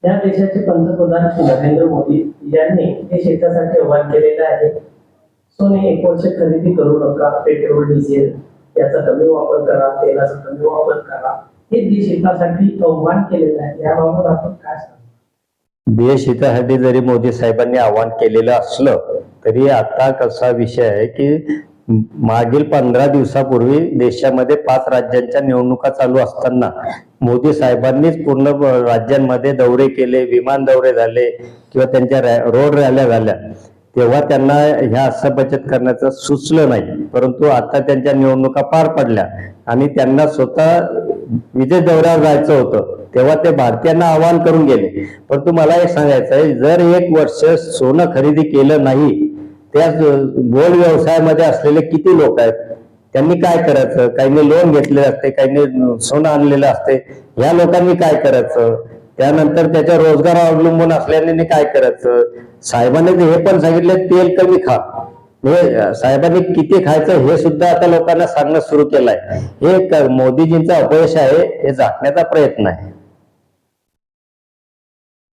या देशाचे पंतप्रधान श्री नरेंद्र मोदी यांनी हे शेतासाठी आवाहन केलेलं आहे. सोने 1 वर्ष खरेदी करू नका, पेट्रोल डिझेल याचा कमी वापर करा, तेलाचा कमी वापर करा, हे देश हितासाठी आवाहन केलेलं आहे. याबाबत आपण काय सांगता? देश हितासाठी जरी मोदी साहेबांनी आवाहन केलेलं असलं तरी आता कसा विषय आहे की मागील 15 दिवसापूर्वी देशामध्ये 5 राज्यांच्या निवडणुका चालू असताना मोदी साहेबांनीच पूर्ण राज्यांमध्ये दौरे केले, विमान दौरे झाले किंवा त्यांच्या रोड रॅल्या झाल्या, तेव्हा त्यांना ह्या असं बचत करण्याचं सुचलं नाही. परंतु आता त्यांच्या निवडणुका पार पडल्या आणि त्यांना स्वतः विजय दौऱ्यावर जायचं होतं, तेव्हा ते भारतीयांना आवाहन करून गेले. परंतु मला एक सांगायचं आहे, जर 1 वर्ष सोनं खरेदी केलं नाही, त्या गोल्ड व्यवसायामध्ये असलेले किती लोक आहेत, त्यांनी काय करायचं? काहींनी लोन घेतलेले असते, काहींनी सोनं आणलेलं असते. ह्या लोकांनी काय करायचं? त्यानंतर त्याच्या रोजगार अवलंबून असल्याने काय करायचं? साहेबांनी हे पण सांगितलं तेल कमी खा, म्हणजे साहेबांनी किती खायचं हे सुद्धा आता लोकांना सांगणं सुरू केलंय. हे मोदीजींचं अपयश आहे, हे झाकण्याचा प्रयत्न आहे.